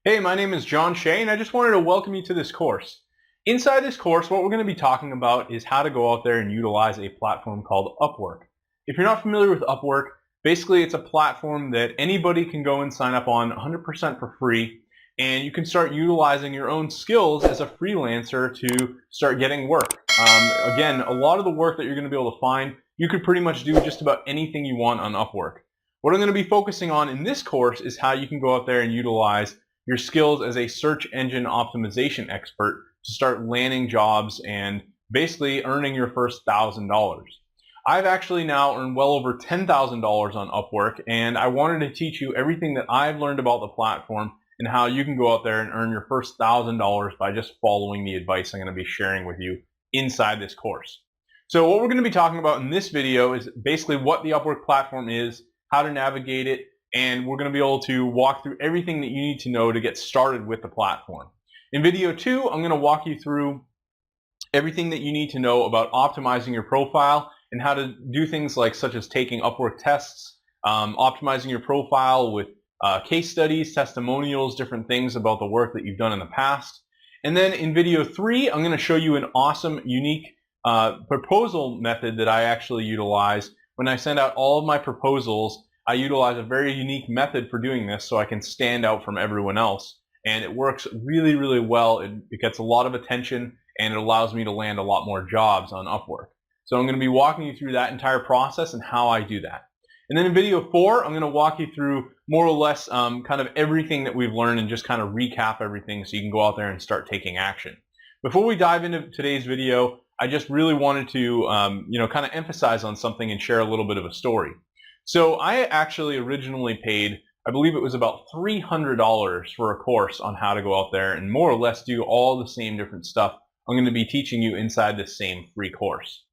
Hey, my name is John Shea, and I just wanted to welcome you to this course. Inside this course, what we're going to be talking about is how to go out there and utilize a platform called Upwork. If you're not familiar with Upwork, basically it's a platform that anybody can go and sign up on 100% for free, and you can start utilizing your own skills as a freelancer to start getting work. Again, a lot of the work that you're going to be able to find, you could pretty much do just about anything you want on Upwork. What I'm going to be focusing on in this course is how you can go out there and utilize your skills as a search engine optimization expert to start landing jobs and basically earning your first $1,000. I've actually now earned well over $10,000 on Upwork, and I wanted to teach you everything that I've learned about the platform and how you can go out there and earn your first $1,000 by just following the advice I'm going to be sharing with you inside this course. So what we're going to be talking about in this video is basically what the Upwork platform is, how to navigate it, and we're going to be able to walk through everything that you need to know to get started with the platform. In video 2, I'm going to walk you through everything that you need to know about optimizing your profile and how to do things like such as taking Upwork tests, optimizing your profile with case studies, testimonials, different things about the work that you've done in the past. And then in video 3, I'm going to show you an awesome, unique proposal method that I actually utilize. When I send out all of my proposals, I utilize a very unique method for doing this so I can stand out from everyone else. And it works really, really well. It gets a lot of attention, and it allows me to land a lot more jobs on Upwork. So I'm going to be walking you through that entire process and how I do that. And then in video 4, I'm going to walk you through more or less kind of everything that we've learned and just kind of recap everything so you can go out there and start taking action. Before we dive into today's video, I just really wanted to kind of emphasize on something and share a little bit of a story. So I actually originally paid, I believe it was about $300 for a course on how to go out there and more or less do all the same different stuff I'm going to be teaching you inside this same free course.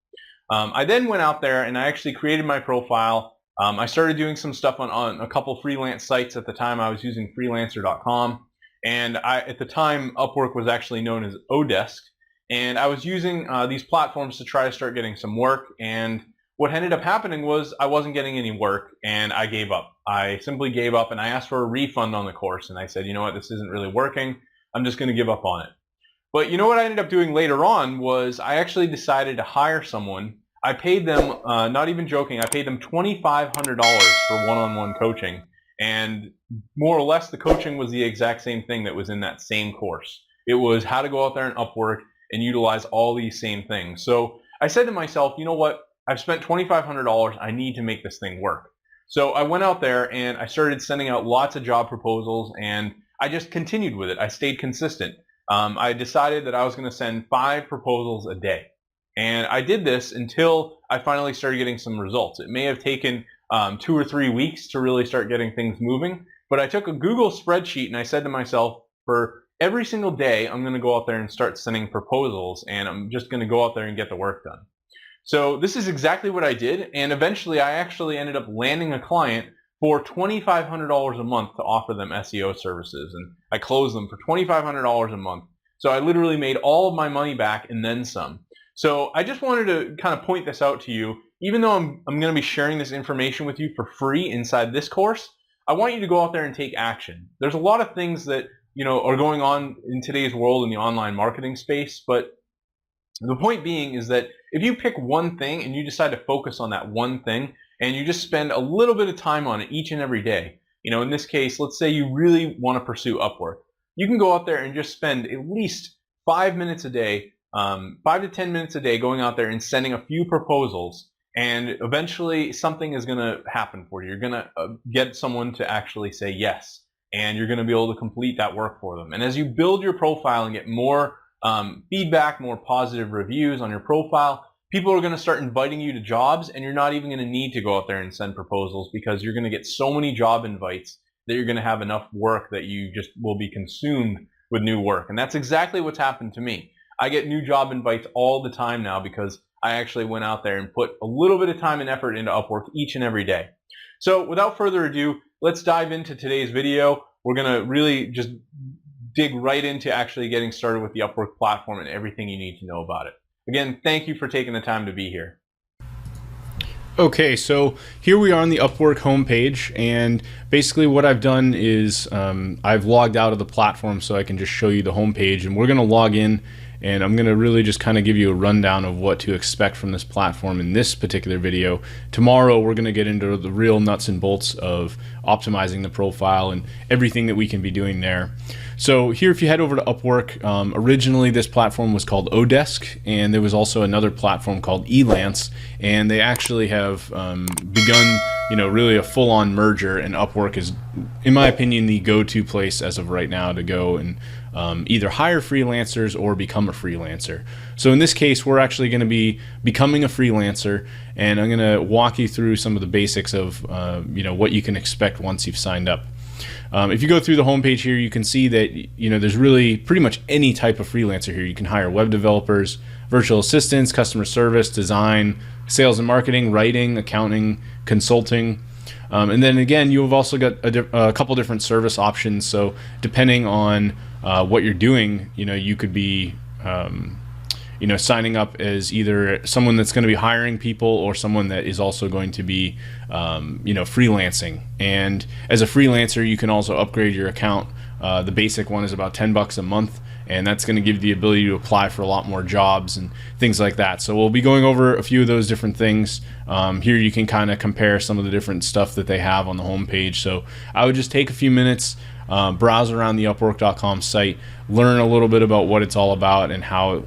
I then went out there and I actually created my profile. I started doing some stuff on a couple freelance sites. At the time I was using freelancer.com, and at the time Upwork was actually known as Odesk, and I was using these platforms to try to start getting some work. And what ended up happening was I wasn't getting any work, and I gave up. I simply gave up, and I asked for a refund on the course, and I said, you know what, this isn't really working. I'm just going to give up on it. But you know what I ended up doing later on was I actually decided to hire someone. I paid them, not even joking, I paid them $2,500 for one-on-one coaching, and more or less the coaching was the exact same thing that was in that same course. It was how to go out there and Upwork and utilize all these same things. So I said to myself, you know what, I've spent $2,500. I need to make this thing work. So I went out there and I started sending out lots of job proposals, and I just continued with it. I stayed consistent. I decided that I was going to send 5 proposals a day. And I did this until I finally started getting some results. It may have taken 2 or 3 weeks to really start getting things moving, but I took a Google spreadsheet and I said to myself, for every single day, I'm going to go out there and start sending proposals, and I'm just going to go out there and get the work done. So this is exactly what I did, and eventually I actually ended up landing a client for $2,500 a month to offer them SEO services, and I closed them for $2,500 a month. So I literally made all of my money back and then some. So I just wanted to kind of point this out to you. Even though I'm going to be sharing this information with you for free inside this course, I want you to go out there and take action. There's a lot of things that are going on in today's world in the online marketing space, but the point being is that if you pick one thing and you decide to focus on that one thing and you just spend a little bit of time on it each and every day, in this case, let's say you really want to pursue Upwork, you can go out there and just spend at least 5 minutes a day, 5 to 10 minutes a day going out there and sending a few proposals, and eventually something is going to happen for you. You're going to get someone to actually say yes, and you're going to be able to complete that work for them. And as you build your profile and get more feedback, more positive reviews on your profile, people are going to start inviting you to jobs, and you're not even going to need to go out there and send proposals because you're going to get so many job invites that you're going to have enough work that you just will be consumed with new work. And that's exactly what's happened to me. I get new job invites all the time now because I actually went out there and put a little bit of time and effort into Upwork each and every day. So without further ado, let's dive into today's video. We're going to really just dig right into actually getting started with the Upwork platform and everything you need to know about it. Again, thank you for taking the time to be here. Okay, so here we are on the Upwork homepage, and basically what I've done is I've logged out of the platform so I can just show you the homepage, and we're going to log in, and I'm going to really just kind of give you a rundown of what to expect from this platform in this particular video. Tomorrow we're going to get into the real nuts and bolts of optimizing the profile and everything that we can be doing there. So here, if you head over to Upwork, originally this platform was called Odesk, and there was also another platform called Freelance, and they actually have begun, really a full-on merger, and Upwork is, in my opinion, the go-to place as of right now to go and either hire freelancers or become a freelancer. So in this case, we're actually going to be becoming a freelancer, and I'm going to walk you through some of the basics of what you can expect once you've signed up. If you go through the homepage here, you can see that there's really pretty much any type of freelancer here. You can hire web developers, virtual assistants, customer service, design, sales and marketing, writing, accounting, consulting. And then again, you've also got a couple different service options. So depending on what you're doing, you could be signing up as either someone that's going to be hiring people or someone that is also going to be freelancing. And as a freelancer, you can also upgrade your account. The basic one is about $10 a month, and that's going to give you the ability to apply for a lot more jobs and things like that. So we'll be going over a few of those different things. Here you can kind of compare some of the different stuff that they have on the homepage. So I would just take a few minutes, browse around the Upwork.com site, learn a little bit about what it's all about and how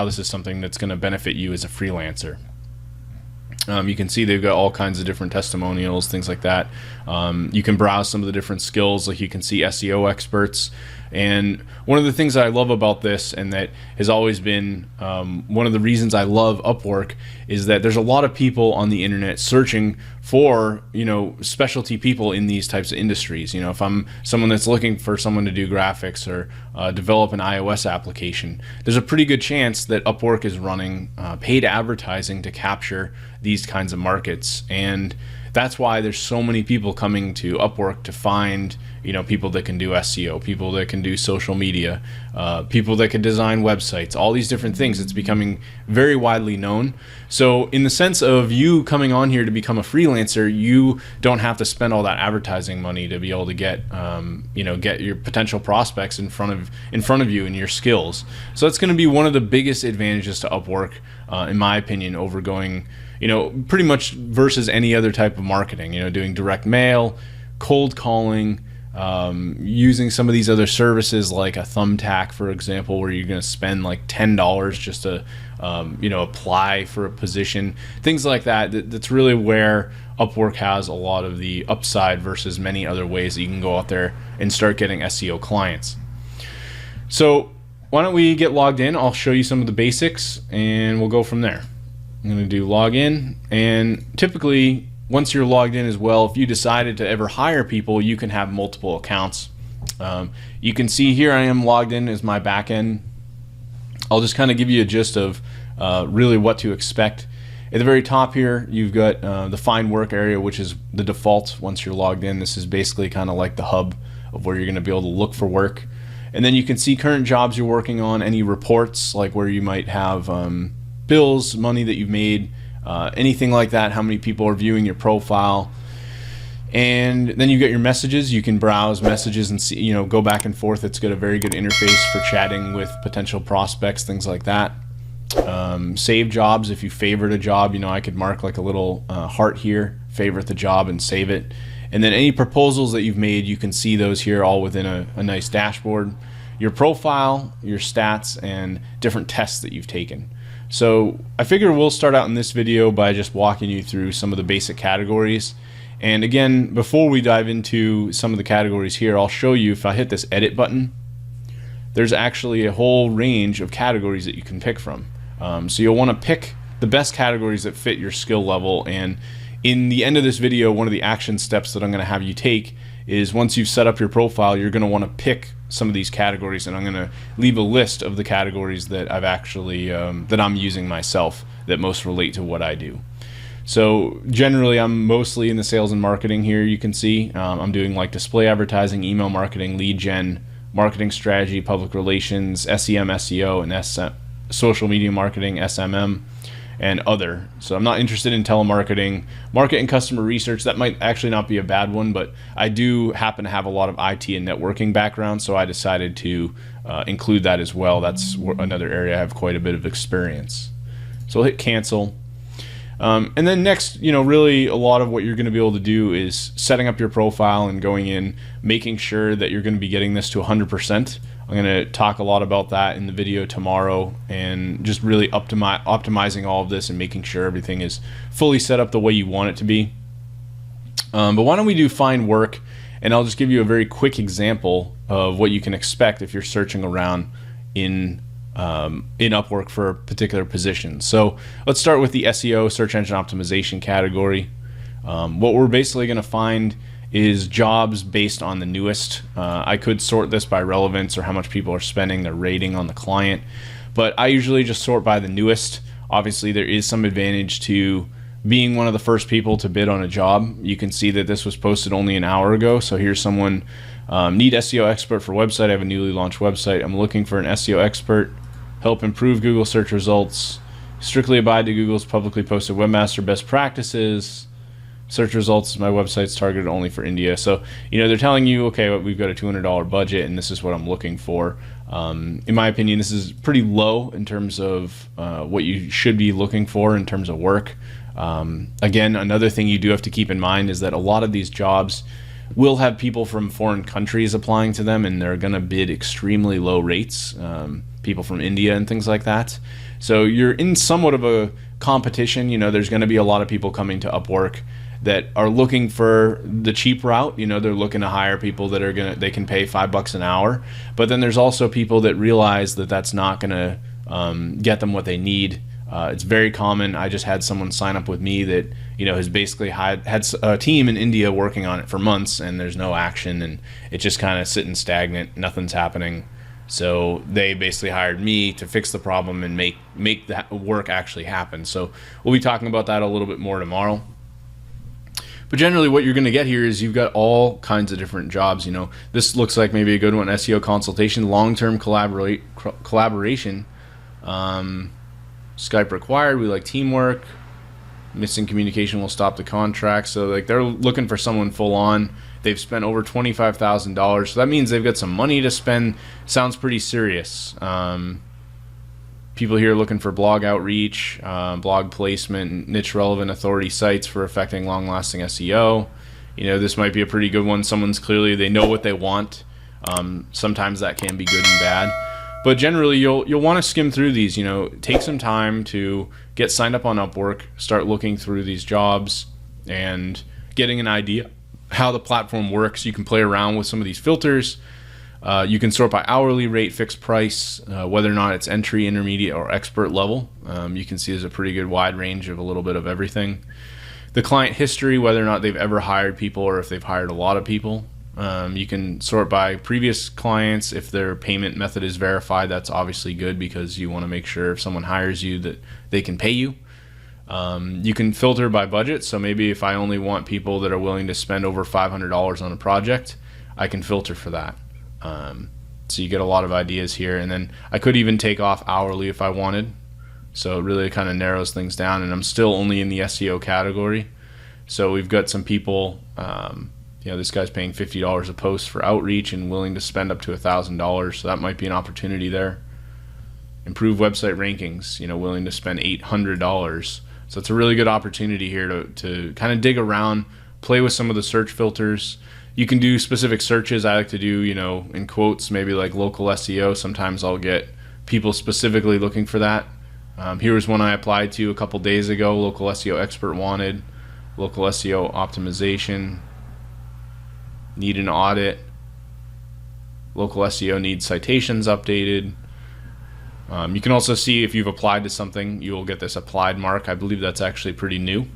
this is something that's going to benefit you as a freelancer. You can see they've got all kinds of different testimonials, things like that. You can browse some of the different skills, like you can see SEO experts. And one of the things that I love about this, and that has always been one of the reasons I love Upwork, is that there's a lot of people on the internet searching for specialty people in these types of industries. If I'm someone that's looking for someone to do graphics or develop an iOS application, there's a pretty good chance that Upwork is running paid advertising to capture these kinds of markets. And that's why there's so many people coming to Upwork to find people that can do SEO, people that can do social media, people that can design websites, all these different things. It's becoming very widely known. So in the sense of you coming on here to become a freelancer, you don't have to spend all that advertising money to be able to get get your potential prospects in front of you and your skills. So that's going to be one of the biggest advantages to Upwork, in my opinion, over going pretty much versus any other type of marketing, doing direct mail, cold calling, using some of these other services like a Thumbtack, for example, where you're going to spend like $10 just to apply for a position, things like that. That's really where Upwork has a lot of the upside versus many other ways that you can go out there and start getting SEO clients. So why don't we get logged in? I'll show you some of the basics and we'll go from there. I'm going to do login, and typically once you're logged in as well, if you decided to ever hire people, you can have multiple accounts. You can see here I am logged in as my backend. I'll just kind of give you a gist of really what to expect. At the very top here, you've got the find work area, which is the default once you're logged in. This is basically kind of like the hub of where you're going to be able to look for work. And then you can see current jobs you're working on, any reports like where you might have bills, money that you've made, anything like that, how many people are viewing your profile. And then you get your messages. You can browse messages and see, go back and forth. It's got a very good interface for chatting with potential prospects, things like that. Save jobs. If you favorite a job, I could mark like a little heart here, favorite the job and save it. And then any proposals that you've made, you can see those here all within a nice dashboard. Your profile, your stats, and different tests that you've taken. So I figure we'll start out in this video by just walking you through some of the basic categories. And again, before we dive into some of the categories here, I'll show you, if I hit this edit button, there's actually a whole range of categories that you can pick from. So you'll want to pick the best categories that fit your skill level. And in the end of this video, one of the action steps that I'm going to have you take is once you've set up your profile, you're going to want to pick some of these categories, and I'm going to leave a list of the categories that I've actually that I'm using myself that most relate to what I do. So generally I'm mostly in the sales and marketing here. You can see I'm doing like display advertising, email marketing, lead gen, marketing strategy, public relations, SEM, SEO, and social media marketing, SMM. and other. So I'm not interested in telemarketing. Market and customer research, that might actually not be a bad one, but I do happen to have a lot of IT and networking background, so I decided to include that as well. That's another area I have quite a bit of experience. So I'll hit cancel. And then next, really a lot of what you're going to be able to do is setting up your profile and going in, making sure that you're going to be getting this to 100%. I'm going to talk a lot about that in the video tomorrow, and just really optimizing all of this and making sure everything is fully set up the way you want it to be. But why don't we do find work, and I'll just give you a very quick example of what you can expect if you're searching around in Upwork for a particular position. So let's start with the SEO, search engine optimization category. What we're basically going to find is jobs based on the newest. I could sort this by relevance or how much people are spending, their rating on the client, but I usually just sort by the newest. Obviously, there is some advantage to being one of the first people to bid on a job. You can see that this was posted only an hour ago. So here's someone, need SEO expert for website. I have a newly launched website. I'm looking for an SEO expert, help improve Google search results, strictly abide to Google's publicly posted webmaster best practices. Search results, my website's targeted only for India. So, they're telling you, okay, we've got a $200 budget and this is what I'm looking for. In my opinion, this is pretty low in terms of what you should be looking for in terms of work. Again, another thing you do have to keep in mind is that a lot of these jobs will have people from foreign countries applying to them, and they're going to bid extremely low rates, people from India and things like that. So you're in somewhat of a competition. There's going to be a lot of people coming to Upwork that are looking for the cheap route. They're looking to hire people that they can pay $5 an hour. But then there's also people that realize that that's not going to get them what they need. It's very common. I just had someone sign up with me that has basically had a team in India working on it for months, and there's no action, and it's just kind of sitting stagnant. Nothing's happening. So they basically hired me to fix the problem and make that work actually happen. So we'll be talking about that a little bit more tomorrow. But generally what you're going to get here is you've got all kinds of different jobs. This looks like maybe a good one: SEO consultation, long-term collaboration, Skype required, we like teamwork, missing communication will stop the contract. So they're looking for someone full on. They've spent over $25,000, so that means they've got some money to spend. Sounds pretty serious. People here looking for blog outreach, blog placement, niche relevant authority sites for affecting long-lasting SEO. This might be a pretty good one. They know what they want. Sometimes that can be good and bad. But generally, you'll want to skim through these. Take some time to get signed up on Upwork, start looking through these jobs, and getting an idea how the platform works. You can play around with some of these filters. You can sort by hourly rate, fixed price, whether or not it's entry, intermediate, or expert level. You can see there's a pretty good wide range of a little bit of everything. The client history, whether or not they've ever hired people or if they've hired a lot of people. You can sort by previous clients. If their payment method is verified, that's obviously good because you want to make sure if someone hires you that they can pay you. You can filter by budget. So maybe if I only want people that are willing to spend over $500 on a project, I can filter for that. So you get a lot of ideas here. And then I could even take off hourly if I wanted. So it really kind of narrows things down, and I'm still only in the SEO category. So we've got some people, this guy's paying $50 a post for outreach and willing to spend up to $1,000. So that might be an opportunity there. Improve website rankings, willing to spend $800. So it's a really good opportunity here to kind of dig around, play with some of the search filters. You can do specific searches. I like to do, in quotes, maybe like local SEO. Sometimes I'll get people specifically looking for that. Here was one I applied to a couple days ago. Local SEO expert wanted. Local SEO optimization. Need an audit. Local SEO needs citations updated. You can also see if you've applied to something, you will get this applied mark. I believe that's actually pretty new.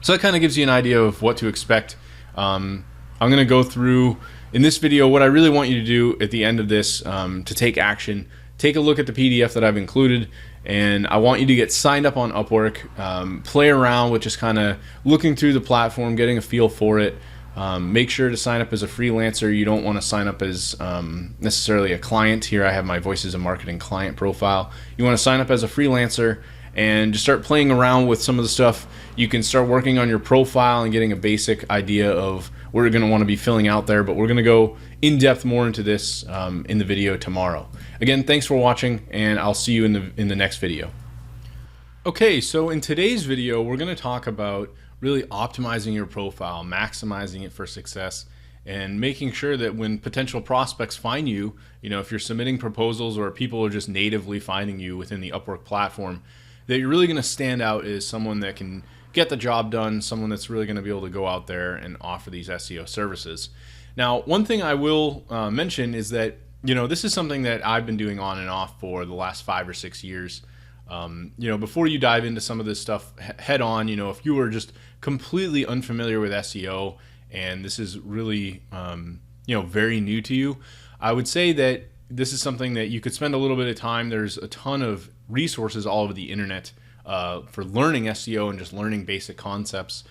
So that kind of gives you an idea of what to expect. I'm going to go through in this video what I really want you to do at the end of this to take action. Take a look at the PDF that I've included, and I want you to get signed up on Upwork, play around with just kind of looking through the platform, getting a feel for it. Make sure to sign up as a freelancer. You don't want to sign up as necessarily a client. Here I have my Voices of Marketing client profile. You want to sign up as a freelancer and just start playing around with some of the stuff. You can start working on your profile and getting a basic idea of what you're going to want to be filling out there, but we're going to go in depth more into this in the video tomorrow. Again, thanks for watching, and I'll see you in the next video. Okay, so in today's video, we're going to talk about really optimizing your profile, maximizing it for success, and making sure that when potential prospects find you, if you're submitting proposals or people are just natively finding you within the Upwork platform, that you're really going to stand out as someone that can get the job done, someone that's really going to be able to go out there and offer these SEO services. Now, one thing I will mention is that, this is something that I've been doing on and off for the last 5 or 6 years. Before you dive into some of this stuff head on, if you are just completely unfamiliar with SEO and this is really, very new to you, I would say that this is something that you could spend a little bit of time. There's a ton of resources all over the internet for learning SEO and just learning basic concepts.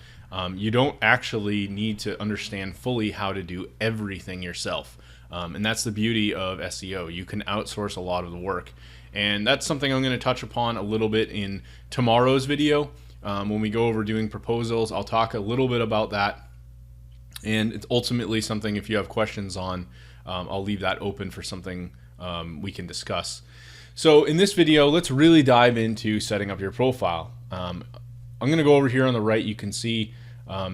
You don't actually need to understand fully how to do everything yourself. And that's the beauty of SEO. You can outsource a lot of the work. And that's something I'm going to touch upon a little bit in tomorrow's video. When we go over doing proposals, I'll talk a little bit about that. And it's ultimately something, if you have questions on, I'll leave that open for something we can discuss. So in this video, let's really dive into setting up your profile. I'm going to go over here on the right. You can see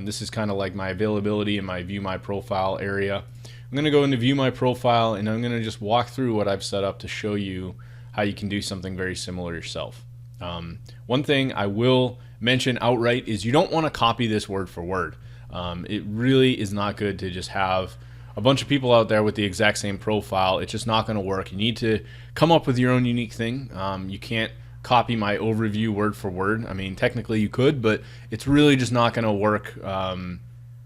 this is kind of like my availability and my view my profile area. I'm going to go into view my profile, and I'm going to just walk through what I've set up to show you how you can do something very similar yourself. One thing I will mention outright is you don't want to copy this word for word. It really is not good to just have a bunch of people out there with the exact same profile. It's just not going to work. You need to come up with your own unique thing. You can't copy my overview word for word. I mean, technically you could, but it's really just not going to work,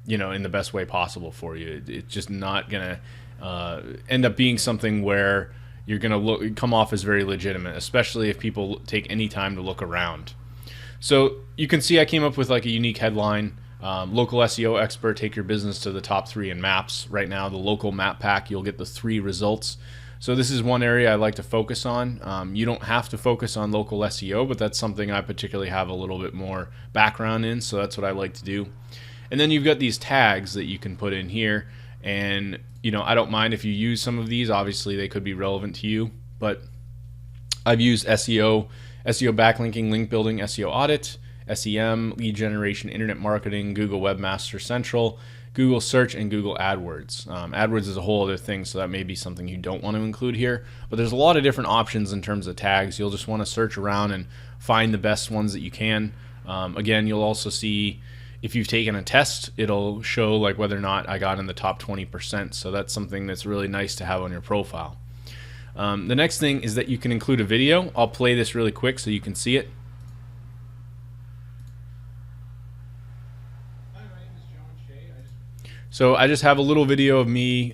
in the best way possible for you. It's just not going to end up being something where you're going to come off as very legitimate, especially if people take any time to look around. So you can see I came up with like a unique headline. Local SEO expert, take your business to the top 3 in maps. Right now, the local map pack, you'll get the 3 results. So this is one area I like to focus on. You don't have to focus on local SEO, but that's something I particularly have a little bit more background in, so that's what I like to do. And then you've got these tags that you can put in here, and I don't mind if you use some of these. Obviously, they could be relevant to you, but I've used SEO backlinking, link building, SEO audit, SEM, lead generation, internet marketing, Google Webmaster Central, Google Search, and Google AdWords. AdWords is a whole other thing, so that may be something you don't want to include here. But there's a lot of different options in terms of tags. You'll just want to search around and find the best ones that you can. Again, you'll also see if you've taken a test, it'll show like whether or not I got in the top 20%. So that's something that's really nice to have on your profile. The next thing is that you can include a video. I'll play this really quick so you can see it. So I just have a little video of me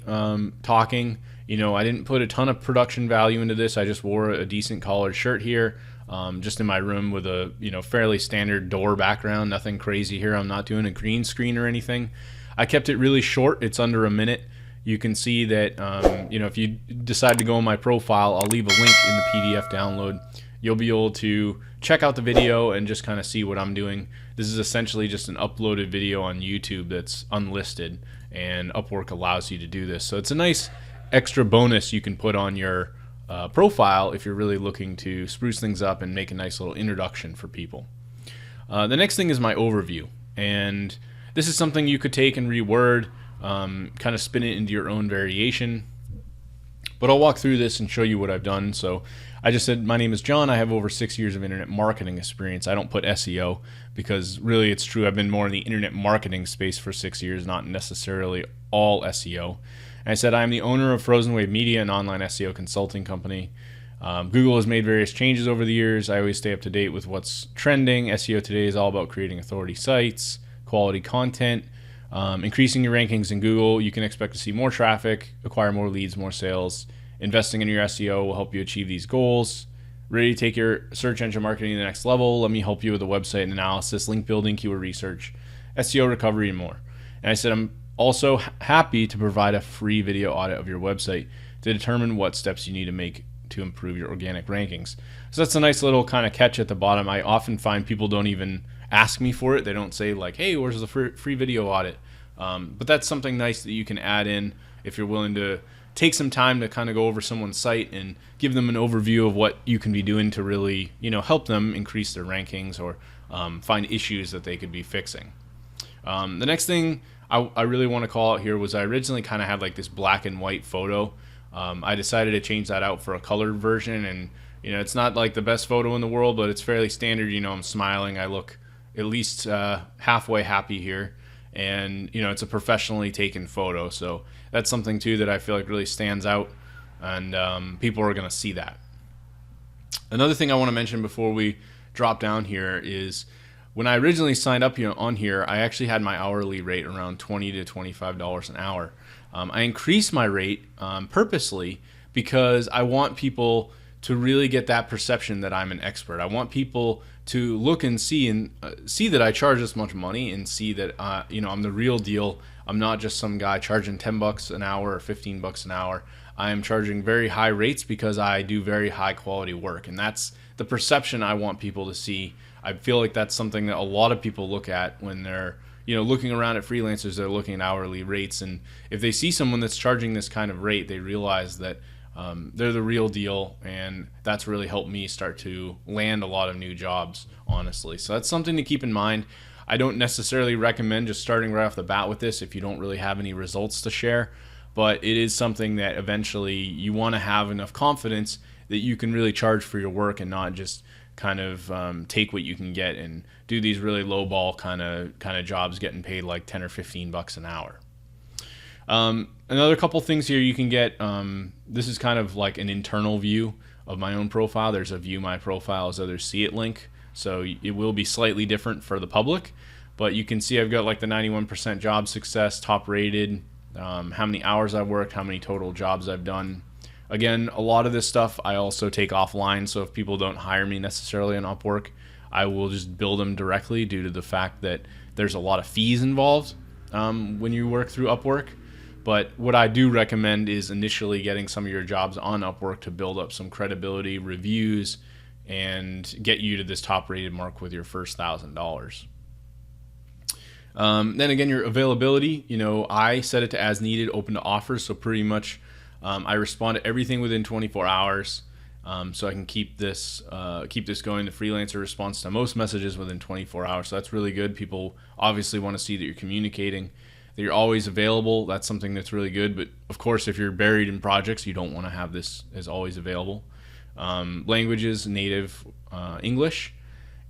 talking. I didn't put a ton of production value into this. I just wore a decent collared shirt here, just in my room with a fairly standard door background. Nothing crazy here. I'm not doing a green screen or anything. I kept it really short. It's under a minute. You can see that if you decide to go on my profile, I'll leave a link in the PDF download. You'll be able to check out the video and just kind of see what I'm doing. This is essentially just an uploaded video on YouTube that's unlisted, and Upwork allows you to do this. So it's a nice extra bonus you can put on your profile if you're really looking to spruce things up and make a nice little introduction for people. The next thing is my overview, and this is something you could take and reword, kind of spin it into your own variation. But I'll walk through this and show you what I've done. So I just said, my name is John. I have over 6 years of internet marketing experience. I don't put SEO because really it's true. I've been more in the internet marketing space for 6 years, not necessarily all SEO. And I said, I am the owner of Frozen Wave Media, an online SEO consulting company. Google has made various changes over the years. I always stay up to date with what's trending. SEO today is all about creating authority sites, quality content, increasing your rankings in Google. You can expect to see more traffic, acquire more leads, more sales. Investing in your SEO will help you achieve these goals. Ready to take your search engine marketing to the next level? Let me help you with the website and analysis, link building, keyword research, SEO recovery, and more. And I said, I'm also happy to provide a free video audit of your website to determine what steps you need to make to improve your organic rankings. So that's a nice little kind of catch at the bottom. I often find people don't even ask me for it. They don't say like, hey, where's the free video audit? But that's something nice that you can add in if you're willing to take some time to kind of go over someone's site and give them an overview of what you can be doing to really, help them increase their rankings or find issues that they could be fixing. The next thing I really want to call out here was I originally kind of had like this black and white photo. I decided to change that out for a colored version, and it's not like the best photo in the world, but it's fairly standard. I'm smiling. I look at least halfway happy here, and it's a professionally taken photo, so that's something too that I feel like really stands out, and people are going to see that. Another thing I want to mention before we drop down here is when I originally signed up on here, I actually had my hourly rate around $20 to $25 an hour. I increased my rate purposely because I want people to really get that perception that I'm an expert. I want people to look and see that I charge this much money, and see that I'm the real deal. I'm not just some guy charging $10 an hour or $15 an hour. I am charging very high rates because I do very high quality work, and that's the perception I want people to see. I feel like that's something that a lot of people look at when they're looking around at freelancers. They're looking at hourly rates, and if they see someone that's charging this kind of rate, they realize that they're the real deal, and that's really helped me start to land a lot of new jobs, honestly. So that's something to keep in mind. I don't necessarily recommend just starting right off the bat with this if you don't really have any results to share, but it is something that eventually you want to have enough confidence that you can really charge for your work and not just kind of take what you can get and do these really low ball kind of jobs getting paid like 10 or 15 bucks an hour. Another couple things here you can get, this is kind of like an internal view of my own profile. There's a view my profile as others see it link, so it will be slightly different for the public, but you can see I've got like the 91% job success, top rated, how many hours I've worked, how many total jobs I've done. Again, a lot of this stuff I also take offline, so if people don't hire me necessarily on Upwork, I will just bill them directly due to the fact that there's a lot of fees involved when you work through Upwork. But what I do recommend is initially getting some of your jobs on Upwork to build up some credibility, reviews, and get you to this top rated mark with your first $1,000. Then again, your availability, I set it to as needed, open to offers. So pretty much I respond to everything within 24 hours. So I can keep this going. The freelancer responds to most messages within 24 hours. So that's really good. People obviously want to see that you're communicating, that you're always available. That's something that's really good. But of course, if you're buried in projects, you don't want to have this as always available. Languages, native English.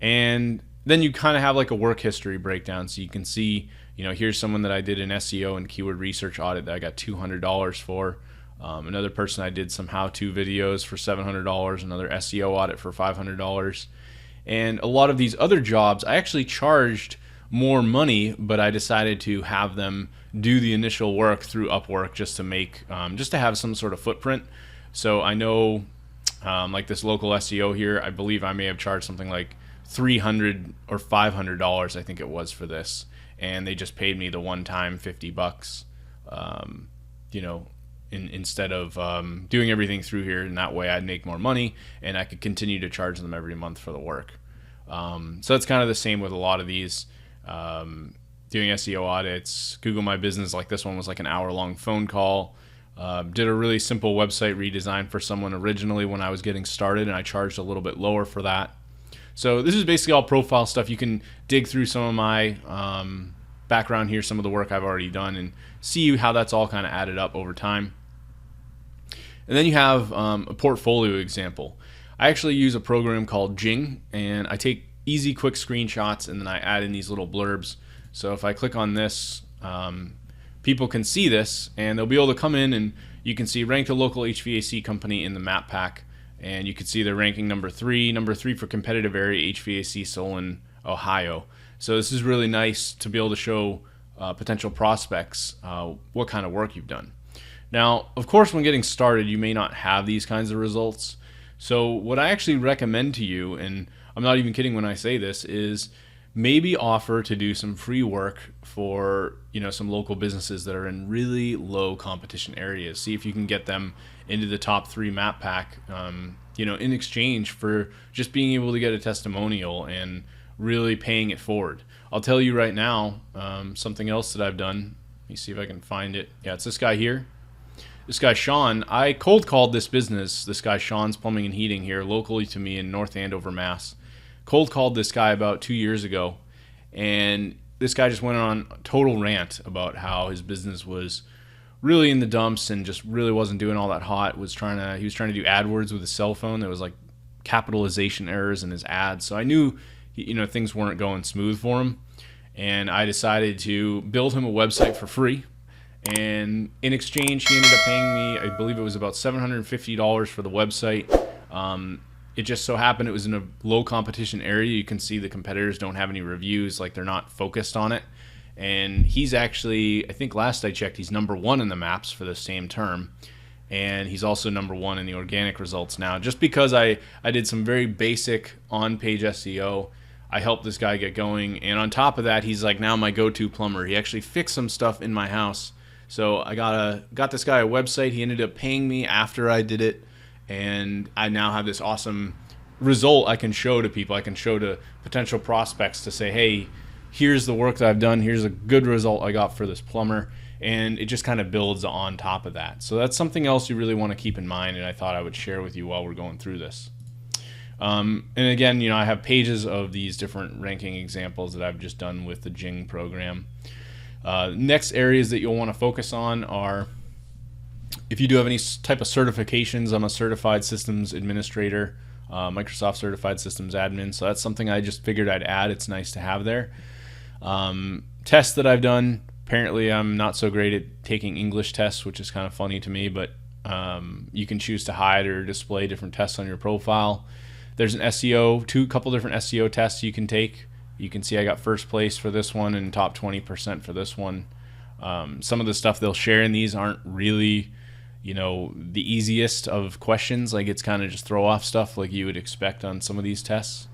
And then you kind of have like a work history breakdown. So you can see, here's someone that I did an SEO and keyword research audit that I got $200 for. Another person I did some how-to videos for $700, another SEO audit for $500. And a lot of these other jobs, I actually charged more money, but I decided to have them do the initial work through Upwork just to make, just to have some sort of footprint. So I know, like this local SEO here, I believe I may have charged something like $300 or $500, I think it was, for this, and they just paid me the one-time $50, instead of doing everything through here, and that way I'd make more money and I could continue to charge them every month for the work. So that's kind of the same with a lot of these. Doing SEO audits, Google My Business, like this one was like an hour-long phone call. Did a really simple website redesign for someone originally when I was getting started, and I charged a little bit lower for that. So this is basically all profile stuff. You can dig through some of my background here, some of the work I've already done, and see how that's all kind of added up over time. And then you have a portfolio example. I actually use a program called Jing, and I take easy, quick screenshots, and then I add in these little blurbs. So if I click on this, people can see this, and they'll be able to come in, and you can see ranked a local HVAC company in the map pack, and you can see they're ranking number 3 for competitive area HVAC Solon, Ohio. So this is really nice to be able to show potential prospects what kind of work you've done. Now, of course, when getting started, you may not have these kinds of results. So what I actually recommend to you, and I'm not even kidding when I say this, is maybe offer to do some free work for, some local businesses that are in really low competition areas. See if you can get them into the top 3 map pack, in exchange for just being able to get a testimonial and really paying it forward. I'll tell you right now, something else that I've done. Let me see if I can find it. Yeah, it's this guy here. This guy, Sean, I cold called this business, this guy, Sean's Plumbing and Heating here locally to me in North Andover, Mass. Cold called this guy about 2 years ago, and this guy just went on a total rant about how his business was really in the dumps and just really wasn't doing all that hot. He was trying to do AdWords with his cell phone. There was like capitalization errors in his ads. So I knew, things weren't going smooth for him. And I decided to build him a website for free. And in exchange, he ended up paying me, I believe it was about $750 for the website. It just so happened it was in a low competition area. You can see the competitors don't have any reviews, like they're not focused on it. And he's actually, I think last I checked, he's number 1 in the maps for the same term. And he's also number 1 in the organic results now. Just because I did some very basic on-page SEO, I helped this guy get going. And on top of that, he's like now my go-to plumber. He actually fixed some stuff in my house. So I got this guy a website. He ended up paying me after I did it. And I now have this awesome result I can show to people. I can show to potential prospects to say, hey, here's the work that I've done. Here's a good result I got for this plumber. And it just kind of builds on top of that. So that's something else you really want to keep in mind, and I thought I would share with you while we're going through this. And again, I have pages of these different ranking examples that I've just done with the Jing program. Next areas that you'll want to focus on are if you do have any type of certifications. I'm a certified systems administrator, Microsoft certified systems admin. So that's something I just figured I'd add. It's nice to have there. Tests that I've done. Apparently I'm not so great at taking English tests, which is kind of funny to me, but you can choose to hide or display different tests on your profile. There's a couple different SEO tests you can take. You can see I got first place for this one and top 20% for this one. Some of the stuff they'll share in these aren't really, the easiest of questions. Like it's kind of just throw off stuff like you would expect on some of these tests.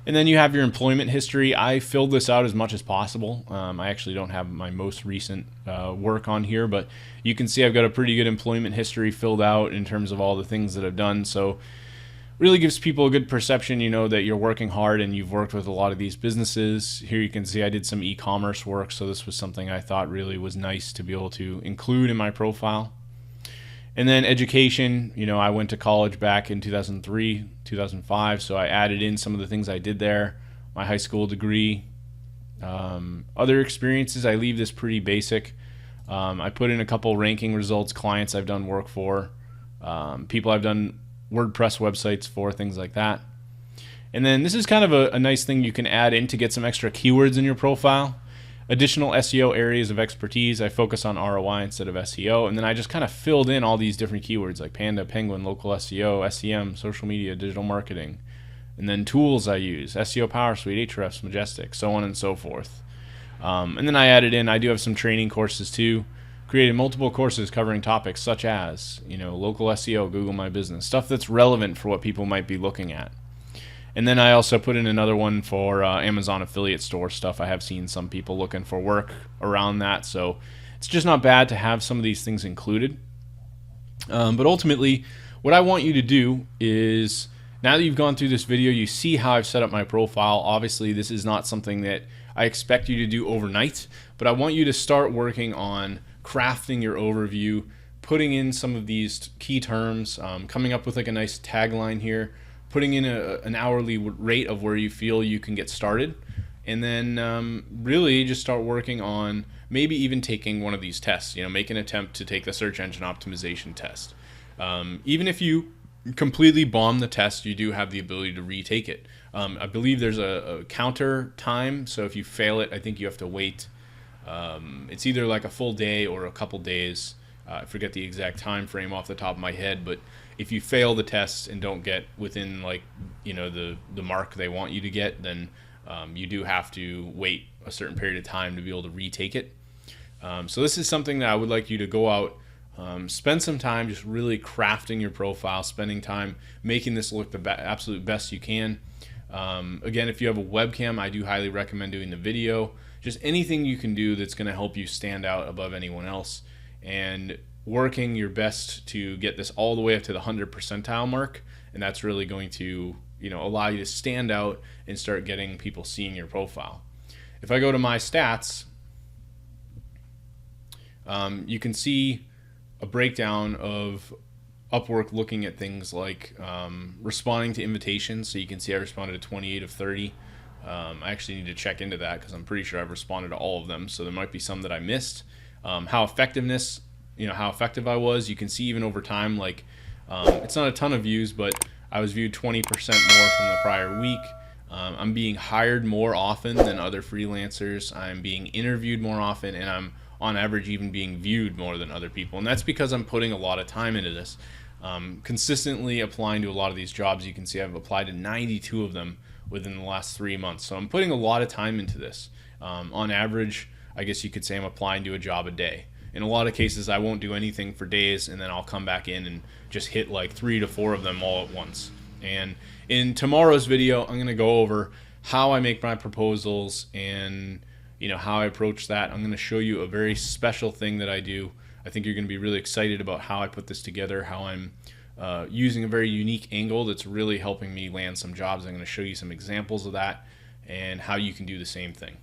And then you have your employment history. I filled this out as much as possible. I actually don't have my most recent work on here, but you can see I've got a pretty good employment history filled out in terms of all the things that I've done. So really gives people a good perception, that you're working hard and you've worked with a lot of these businesses. Here you can see I did some e-commerce work, so this was something I thought really was nice to be able to include in my profile. And then education, I went to college back in 2003, 2005, so I added in some of the things I did there, my high school degree. Other experiences, I leave this pretty basic. I put in a couple ranking results, clients I've done work for, people I've done WordPress websites for, things like that. And then this is kind of a nice thing you can add in to get some extra keywords in your profile. Additional SEO areas of expertise. I focus on ROI instead of SEO. And then I just kind of filled in all these different keywords like Panda, Penguin, local SEO, SEM, social media, digital marketing. And then tools I use, SEO Power Suite, Ahrefs, Majestic, so on and so forth. And then I added in, I do have some training courses too. Created multiple courses covering topics such as, local SEO, Google My Business, stuff that's relevant for what people might be looking at. And then I also put in another one for Amazon affiliate store stuff. I have seen some people looking for work around that, so it's just not bad to have some of these things included. But ultimately, what I want you to do is, now that you've gone through this video, you see how I've set up my profile. Obviously, this is not something that I expect you to do overnight, but I want you to start working on crafting your overview, putting in some of these key terms, coming up with like a nice tagline here, putting in an hourly rate of where you feel you can get started, and then really just start working on maybe even taking one of these tests. Make an attempt to take the search engine optimization test. Even if you completely bomb the test, you do have the ability to retake it. I believe there's a counter time, so if you fail it, I think you have to wait. It's either like a full day or a couple days. I forget the exact time frame off the top of my head, but if you fail the test and don't get within the mark they want you to get, then you do have to wait a certain period of time to be able to retake it. So this is something that I would like you to go out, spend some time just really crafting your profile, spending time making this look the absolute best you can. Again, if you have a webcam, I do highly recommend doing the video. Just anything you can do that's going to help you stand out above anyone else, and working your best to get this all the way up to the 100 percentile mark. And that's really going to, allow you to stand out and start getting people seeing your profile. If I go to my stats, you can see a breakdown of Upwork looking at things like responding to invitations. So you can see I responded to 28 of 30. I actually need to check into that because I'm pretty sure I've responded to all of them. So there might be some that I missed. How effective I was. You can see even over time, like it's not a ton of views, but I was viewed 20% more from the prior week. I'm being hired more often than other freelancers. I'm being interviewed more often, and I'm on average even being viewed more than other people. And that's because I'm putting a lot of time into this. Consistently applying to a lot of these jobs. You can see I've applied to 92 of them within the last 3 months. So I'm putting a lot of time into this. On average, I guess you could say I'm applying to a job a day. In a lot of cases, I won't do anything for days, and then I'll come back in and just hit like 3 to 4 of them all at once. And in tomorrow's video, I'm going to go over how I make my proposals and how I approach that. I'm going to show you a very special thing that I do. I think you're going to be really excited about how I put this together, how I'm using a very unique angle that's really helping me land some jobs. I'm going to show you some examples of that and how you can do the same thing.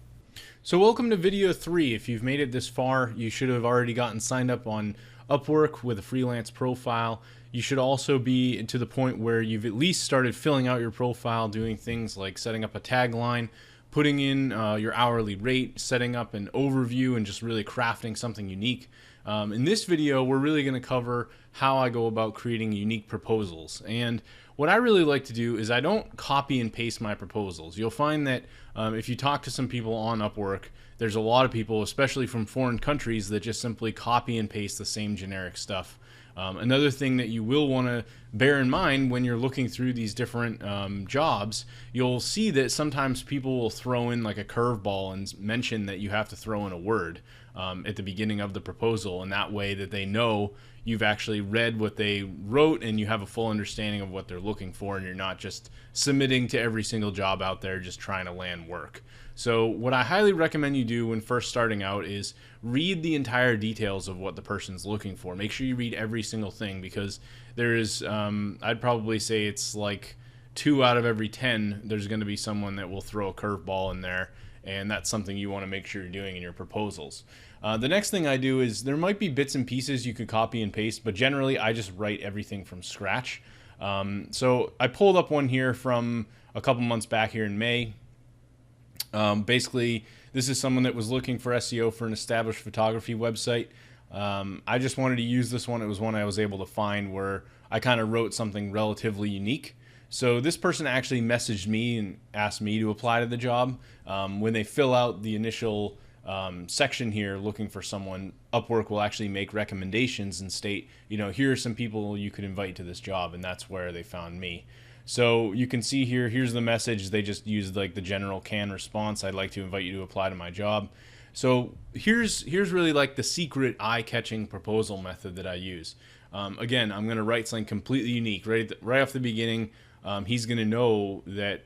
So welcome to video 3. If you've made it this far, you should have already gotten signed up on Upwork with a freelance profile. You should also be to the point where you've at least started filling out your profile, doing things like setting up a tagline, putting in your hourly rate, setting up an overview, and just really crafting something unique. In this video, we're really going to cover how I go about creating unique proposals. And what I really like to do is I don't copy and paste my proposals. You'll find that if you talk to some people on Upwork, there's a lot of people, especially from foreign countries, that just simply copy and paste the same generic stuff. Another thing that you will want to bear in mind when you're looking through these different jobs, you'll see that sometimes people will throw in like a curveball and mention that you have to throw in a word at the beginning of the proposal, and that way that they know you've actually read what they wrote and you have a full understanding of what they're looking for, and you're not just submitting to every single job out there just trying to land work. So what I highly recommend you do when first starting out is read the entire details of what the person's looking for. Make sure you read every single thing, because there is, I'd probably say it's like 2 out of every 10, there's going to be someone that will throw a curveball in there, and that's something you want to make sure you're doing in your proposals. The next thing I do is there might be bits and pieces you could copy and paste, but generally I just write everything from scratch. So I pulled up one here from a couple months back here in May. Basically, this is someone that was looking for SEO for an established photography website. I just wanted to use this one. It was one I was able to find where I kind of wrote something relatively unique. So this person actually messaged me and asked me to apply to the job. When they fill out the initial section here looking for someone, Upwork will actually make recommendations and state, here are some people you could invite to this job, and that's where they found me. So you can see here, here's the message. They just used like the general canned response. I'd like to invite you to apply to my job. So here's really like the secret eye-catching proposal method that I use. Again, I'm going to write something completely unique right off the beginning. He's going to know that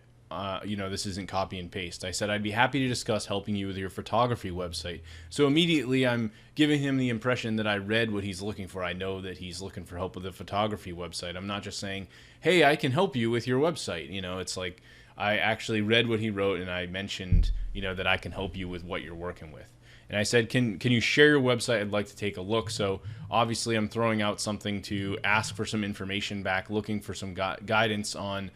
this isn't copy and paste. I said I'd be happy to discuss helping you with your photography website. So immediately I'm giving him the impression that I read what he's looking for. I know that he's looking for help with a photography website. I'm not just saying, hey, I can help you with your website. It's like I actually read what he wrote, and I mentioned, that I can help you with what you're working with. And I said, can you share your website? I'd like to take a look. So obviously I'm throwing out something to ask for some information back, looking for some guidance on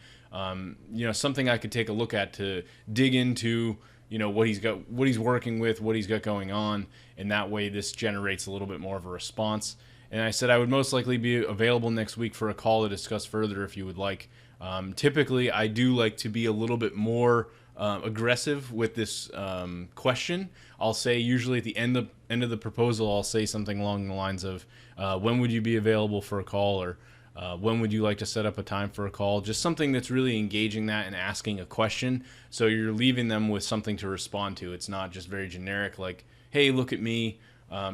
something I could take a look at to dig into, what he's working with, what he's got going on. And that way this generates a little bit more of a response. And I said I would most likely be available next week for a call to discuss further if you would like. Typically, I do like to be a little bit more aggressive with this question. I'll say usually at the end of the proposal, I'll say something along the lines of, when would you be available for a call, or when would you like to set up a time for a call? Just something that's really engaging that and asking a question. So you're leaving them with something to respond to. It's not just very generic like, hey, look at me.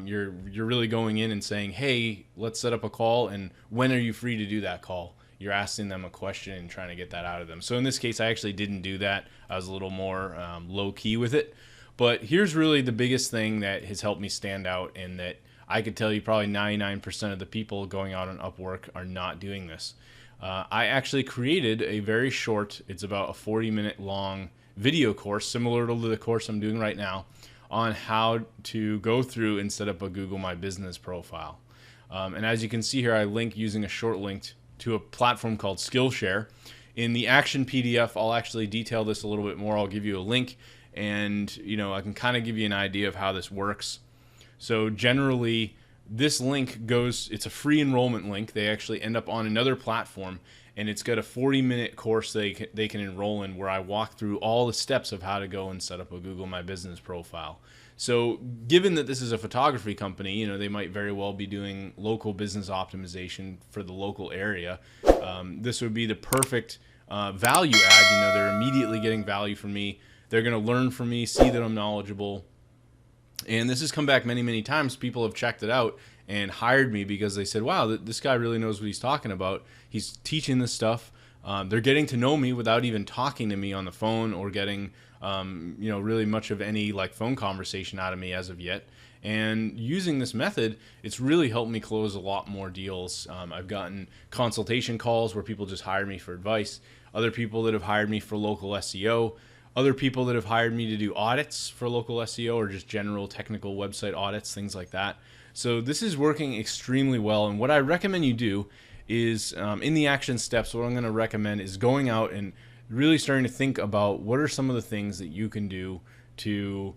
You're really going in and saying, hey, let's set up a call, and when are you free to do that call? you're asking them a question and trying to get that out of them. So in this case, I actually didn't do that. I was a little more low key with it. But here's really the biggest thing that has helped me stand out, and that I could tell you probably 99% of the people going out on Upwork are not doing this. I actually created a very short, it's about a 40-minute long video course, similar to the course I'm doing right now, on how to go through and set up a Google My Business profile. And as you can see here, I link using a short link to a platform called Skillshare. In the action PDF, I'll actually detail this a little bit more. I'll give you a link, and I can kind of give you an idea of how this works. So generally, this link it's a free enrollment link. They actually end up on another platform, and it's got a 40-minute course they can enroll in, where I walk through all the steps of how to go and set up a Google My Business profile. So given that this is a photography company, they might very well be doing local business optimization for the local area. This would be the perfect value add. They're immediately getting value from me. They're going to learn from me, see that I'm knowledgeable. And this has come back many, many times. People have checked it out and hired me because they said, wow, this guy really knows what he's talking about. He's teaching this stuff. They're getting to know me without even talking to me on the phone or getting, really much of any phone conversation out of me as of yet. And using this method, it's really helped me close a lot more deals. I've gotten consultation calls where people just hire me for advice. Other people that have hired me for local SEO. Other people that have hired me to do audits for local SEO or just general technical website audits, things like that. So this is working extremely well. And what I recommend you do is in the action steps, what I'm going to recommend is going out and really starting to think about what are some of the things that you can do to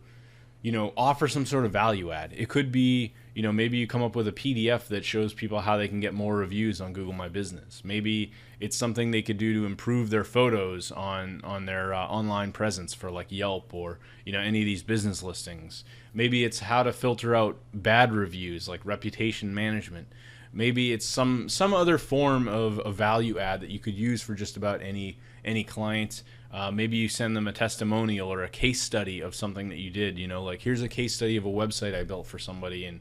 offer some sort of value add. It could be, maybe you come up with a PDF that shows people how they can get more reviews on Google My Business. Maybe it's something they could do to improve their photos on their online presence for Yelp or, any of these business listings. Maybe it's how to filter out bad reviews, like reputation management. Maybe it's some other form of value add that you could use for just about any client. Maybe you send them a testimonial or a case study of something that you did. Here's a case study of a website I built for somebody, and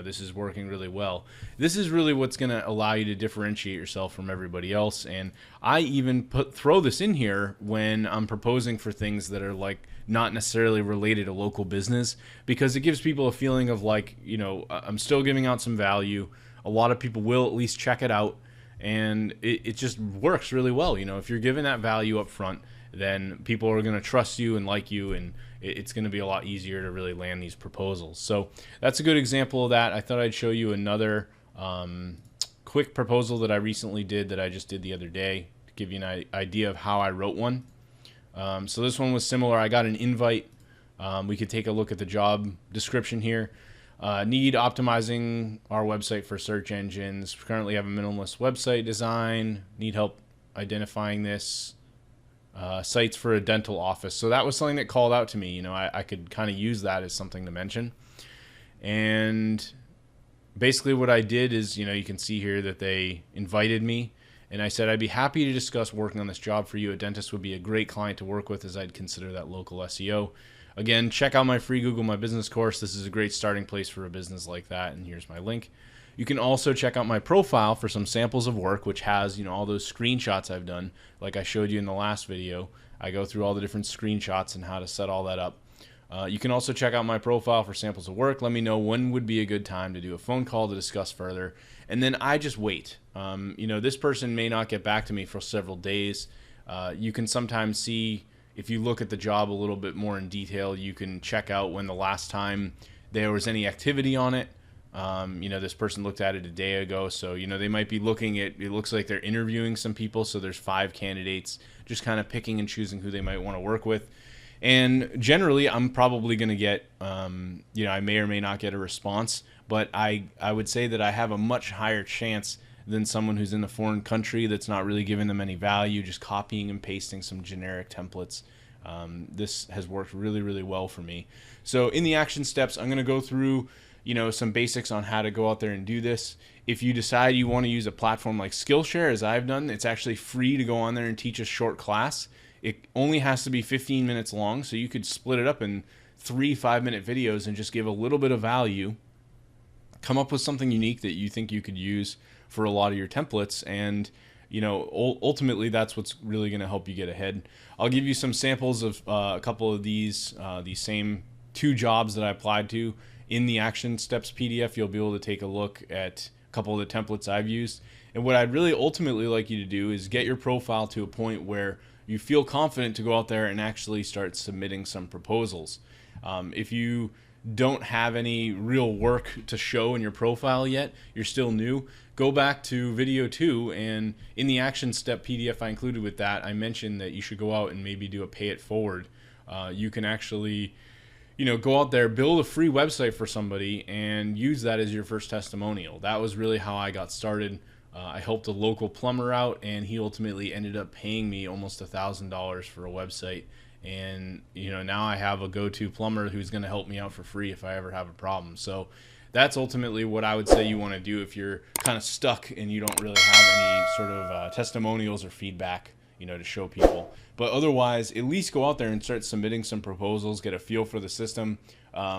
this is working really well. This is really what's going to allow you to differentiate yourself from everybody else. And I even throw this in here when I'm proposing for things that are not necessarily related to local business, because it gives people a feeling of I'm still giving out some value. A lot of people will at least check it out. And it just works really well. If you're giving that value up front, then people are going to trust you and like you, and it's going to be a lot easier to really land these proposals. So that's a good example of that. I thought I'd show you another quick proposal that I recently did that I just did the other day to give you an idea of how I wrote one. So this one was similar. I got an invite. We could take a look at the job description here. Need optimizing our website for search engines. Currently have a minimalist website design. Need help identifying this. Sites for a dental office. So that was something that called out to me. I could kind of use that as something to mention. And basically what I did is, you can see here that they invited me. And I said, I'd be happy to discuss working on this job for you. A dentist would be a great client to work with, as I'd consider that local SEO. Again, check out my free Google My Business course. This is a great starting place for a business like that, and here's my link. You can also check out my profile for some samples of work, which has, all those screenshots I've done, like I showed you in the last video. I go through all the different screenshots and how to set all that up. You can also check out my profile for samples of work. Let me know when would be a good time to do a phone call to discuss further, and then I just wait. This person may not get back to me for several days. You can sometimes see, if you look at the job a little bit more in detail, you can check out when the last time there was any activity on it. This person looked at it a day ago, so they might be looking at, it looks like they're interviewing some people, so there's 5 candidates, just kind of picking and choosing who they might want to work with. And generally, I'm probably going to get, I may or may not get a response, but I would say that I have a much higher chance than someone who's in a foreign country that's not really giving them any value, just copying and pasting some generic templates. This has worked really, really well for me. So in the action steps, I'm going to go through, some basics on how to go out there and do this. If you decide you want to use a platform like Skillshare, as I've done, it's actually free to go on there and teach a short class. It only has to be 15 minutes long, so you could split it up in 3 5-minute videos and just give a little bit of value. Come up with something unique that you think you could use for a lot of your templates, and ultimately that's what's really going to help you get ahead. I'll give you some samples of a couple of these same 2 jobs that I applied to in the action steps PDF. You'll be able to take a look at a couple of the templates I've used. And what I'd really ultimately like you to do is get your profile to a point where you feel confident to go out there and actually start submitting some proposals. If you don't have any real work to show in your profile yet, you're still new, go back to video 2, and in the action step PDF I included with that, I mentioned that you should go out and maybe do a pay it forward. You can actually go out there, build a free website for somebody and use that as your first testimonial. That was really how I got started. I helped a local plumber out, and he ultimately ended up paying me almost $1,000 for a website. And now I have a go-to plumber who's going to help me out for free if I ever have a problem. So that's ultimately what I would say you want to do if you're kind of stuck and you don't really have any sort of testimonials or feedback to show people. But otherwise, at least go out there and start submitting some proposals, get a feel for the system.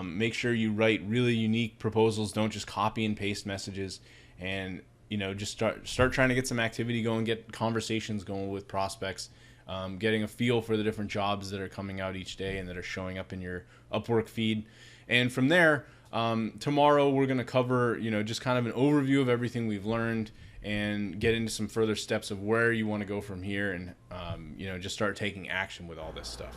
Make sure you write really unique proposals. Don't just copy and paste messages, and just start trying to get some activity going, get conversations going with prospects. Getting a feel for the different jobs that are coming out each day and that are showing up in your Upwork feed. And from there, tomorrow we're going to cover, just kind of an overview of everything we've learned and get into some further steps of where you want to go from here and, just start taking action with all this stuff.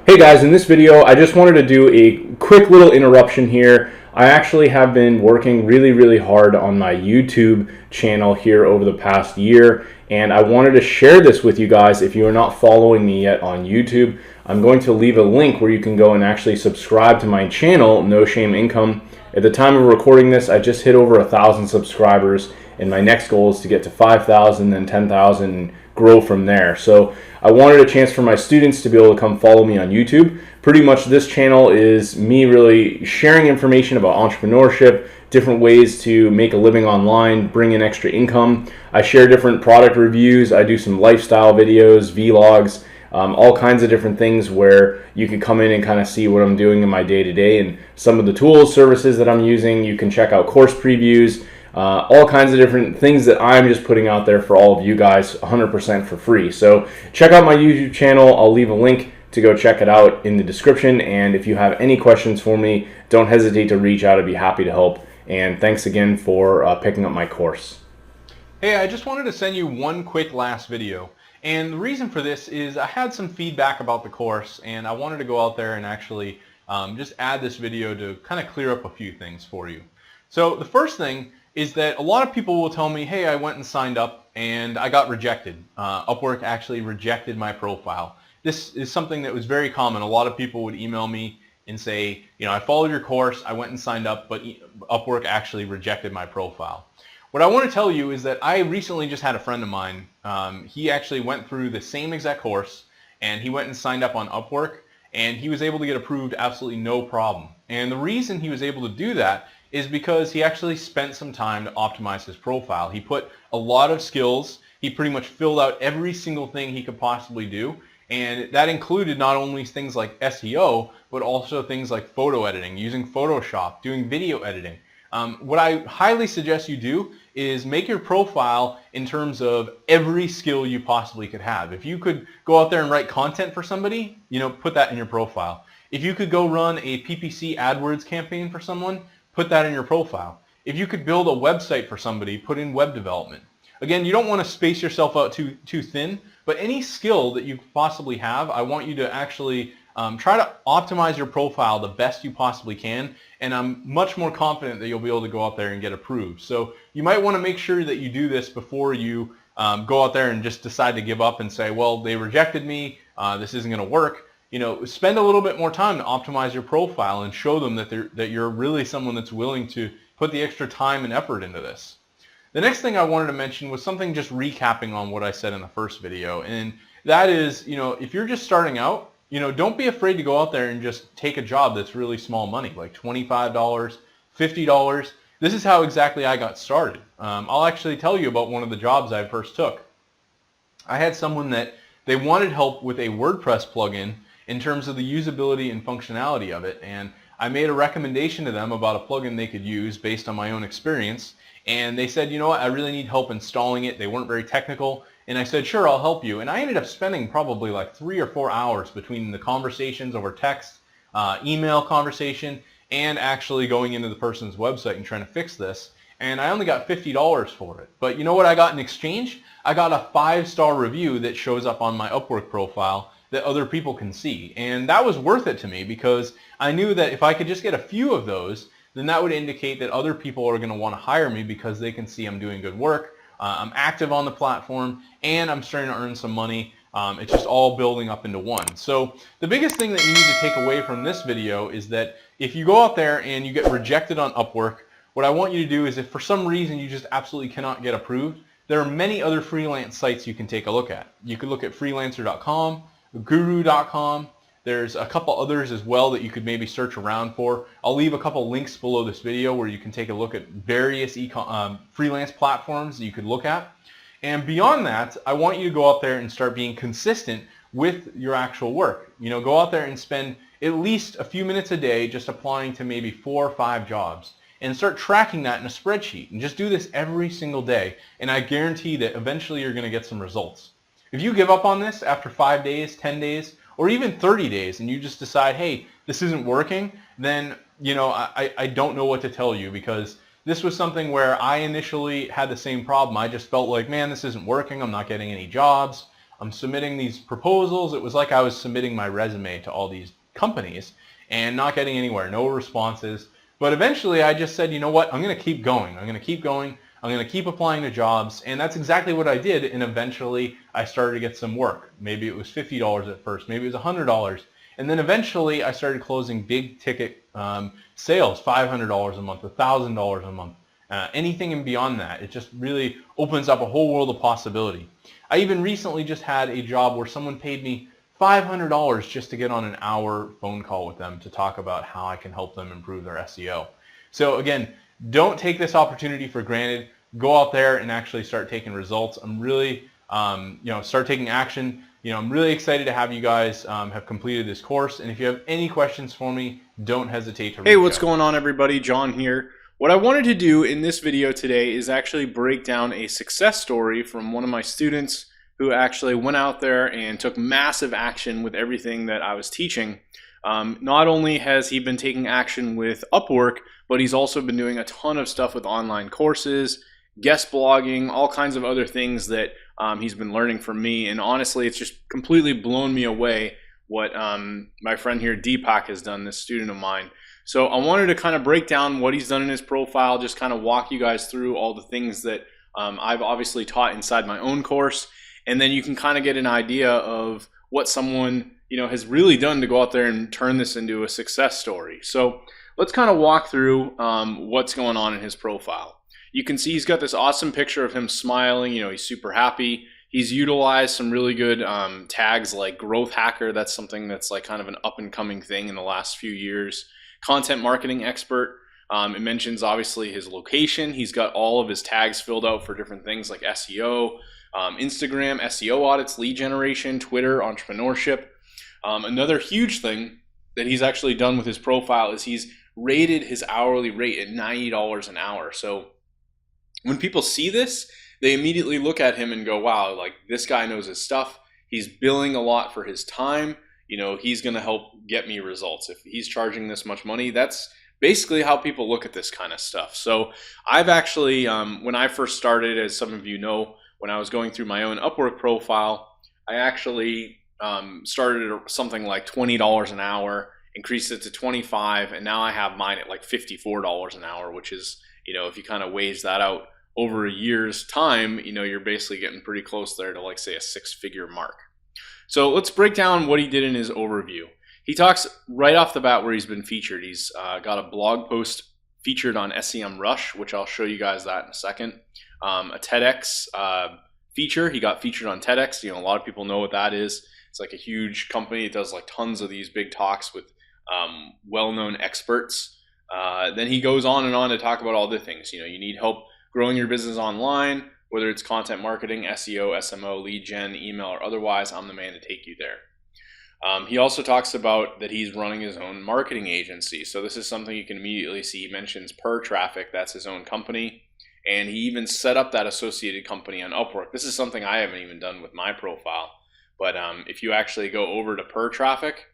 Hey guys, in this video, I just wanted to do a quick little interruption here. I actually have been working really hard on my YouTube channel here over the past year, and I wanted to share this with you guys. If you are not following me yet on YouTube, I'm going to leave a link where you can go and actually subscribe to my channel, No Shame Income. At the time of recording this, I just hit over 1,000 subscribers, and my next goal is to get to 5,000, then 10,000, and grow from there. So I wanted a chance for my students to be able to come follow me on YouTube. Pretty much this channel is me really sharing information about entrepreneurship, different ways to make a living online, bring in extra income. I share different product reviews. I do some lifestyle videos, vlogs, all kinds of different things where you can come in and kind of see what I'm doing in my day-to-day and some of the tools, services that I'm using. You can check out course previews, all kinds of different things that I'm just putting out there for all of you guys 100% for free. So check out my YouTube channel. I'll leave a link to go check it out in the description. And if you have any questions for me, don't hesitate to reach out. I'd be happy to help. And thanks again for picking up my course. Hey, I just wanted to send you one quick last video. And the reason for this is I had some feedback about the course, and I wanted to go out there and actually just add this video to kind of clear up a few things for you. So the first thing is that a lot of people will tell me, hey, I went and signed up and I got rejected. Upwork actually rejected my profile. This is something that was very common. A lot of people would email me and say, I followed your course, I went and signed up, but Upwork actually rejected my profile. What I want to tell you is that I recently just had a friend of mine. He actually went through the same exact course, and he went and signed up on Upwork, and he was able to get approved absolutely no problem. And the reason he was able to do that is because he actually spent some time to optimize his profile. He put a lot of skills. He pretty much filled out every single thing he could possibly do. And that included not only things like SEO, but also things like photo editing, using Photoshop, doing video editing. What I highly suggest you do is make your profile in terms of every skill you possibly could have. If you could go out there and write content for somebody, put that in your profile. If you could go run a PPC AdWords campaign for someone, put that in your profile. If you could build a website for somebody, put in web development. Again, you don't want to space yourself out too thin, but any skill that you possibly have, I want you to actually try to optimize your profile the best you possibly can, and I'm much more confident that you'll be able to go out there and get approved. So you might want to make sure that you do this before you go out there and just decide to give up and say, well, they rejected me, this isn't going to work. Spend a little bit more time to optimize your profile and show them that you're really someone that's willing to put the extra time and effort into this. The next thing I wanted to mention was something just recapping on what I said in the first video, and that is, if you're just starting out, don't be afraid to go out there and just take a job that's really small money, like $25, $50. This is how exactly I got started. I'll actually tell you about one of the jobs I first took. I had someone that they wanted help with a WordPress plugin in terms of the usability and functionality of it, and I made a recommendation to them about a plugin they could use based on my own experience, And they said, you know what, I really need help installing it. They weren't very technical. And I said, sure, I'll help you. And I ended up spending probably like 3 or 4 hours between the conversations over text, email conversation, and actually going into the person's website and trying to fix this. And I only got $50 for it. But you know what I got in exchange? I got a 5-star review that shows up on my Upwork profile that other people can see. And that was worth it to me because I knew that if I could just get a few of those, then that would indicate that other people are going to want to hire me because they can see I'm doing good work, I'm active on the platform, and I'm starting to earn some money. It's just all building up into one. So the biggest thing that you need to take away from this video is that if you go out there and you get rejected on Upwork, what I want you to do is if for some reason you just absolutely cannot get approved, there are many other freelance sites you can take a look at. You could look at freelancer.com, guru.com. There's a couple others as well that you could maybe search around for. I'll leave a couple links below this video where you can take a look at various freelance platforms that you could look at. And beyond that, I want you to go out there and start being consistent with your actual work. You know, go out there and spend at least a few minutes a day just applying to maybe 4 or 5 jobs and start tracking that in a spreadsheet and just do this every single day. And I guarantee that eventually you're going to get some results. If you give up on this after 5 days, 10 days, or even 30 days and you just decide, hey, this isn't working, then, you know, I don't know what to tell you because this was something where I initially had the same problem. I just felt like, man, this isn't working. I'm not getting any jobs. I'm submitting these proposals. It was like I was submitting my resume to all these companies and not getting anywhere, no responses. But eventually I just said, you know what, I'm going to keep going. I'm going to keep going. I'm going to keep applying to jobs. And that's exactly what I did. And eventually I started to get some work. Maybe it was $50 at first. Maybe it was $100. And then eventually I started closing big ticket sales, $500 a month, $1,000 a month, anything and beyond that. It just really opens up a whole world of possibility. I even recently just had a job where someone paid me $500 just to get on an hour phone call with them to talk about how I can help them improve their SEO. So again, don't take this opportunity for granted. Go out there and actually start taking results. I'm really, start taking action. You know, I'm really excited to have you guys have completed this course. And if you have any questions for me, don't hesitate to reach out. Hey, what's going on, everybody? John here. What I wanted to do in this video today is actually break down a success story from one of my students who actually went out there and took massive action with everything that I was teaching. Not only has he been taking action with Upwork, but he's also been doing a ton of stuff with online courses, guest blogging, all kinds of other things that he's been learning from me. And honestly, it's just completely blown me away what my friend here, Deepak, has done, this student of mine. So I wanted to kind of break down what he's done in his profile, just kind of walk you guys through all the things that I've obviously taught inside my own course. And then you can kind of get an idea of what someone, you know, has really done to go out there and turn this into a success story. So let's kind of walk through what's going on in his profile. You can see he's got this awesome picture of him smiling. You know, he's super happy. He's utilized some really good tags like growth hacker. That's something that's like kind of an up and coming thing in the last few years. Content marketing expert. It mentions obviously his location. He's got all of his tags filled out for different things like SEO, Instagram, SEO audits, lead generation, Twitter, entrepreneurship. Another huge thing that he's actually done with his profile is he's rated his hourly rate at $90 an hour. So when people see this, they immediately look at him and go, wow, like this guy knows his stuff. He's billing a lot for his time. You know, he's going to help get me results. If he's charging this much money, that's basically how people look at this kind of stuff. So I've actually, when I first started, as some of you know, when I was going through my own Upwork profile, I actually started at something like $20 an hour, increased it to $25, and now I have mine at like $54 an hour, which is, you know, if you kind of weighs that out over a year's time, you know, you're basically getting pretty close there to like say a 6-figure mark. So let's break down what he did in his overview. He talks right off the bat where he's been featured. He's got a blog post featured on SEMrush, which I'll show you guys that in a second. A TEDx feature. He got featured on TEDx. You know, a lot of people know what that is. It's like a huge company. It does like tons of these big talks with well-known experts. Then he goes on and on to talk about all the things. You know, you need help growing your business online, whether it's content marketing, SEO, SMO, lead gen, email, or otherwise, I'm the man to take you there. He also talks about that he's running his own marketing agency. So this is something you can immediately see. He mentions Per Traffic. That's his own company. And he even set up that associated company on Upwork. This is something I haven't even done with my profile. But if you actually go over to Per Traffic,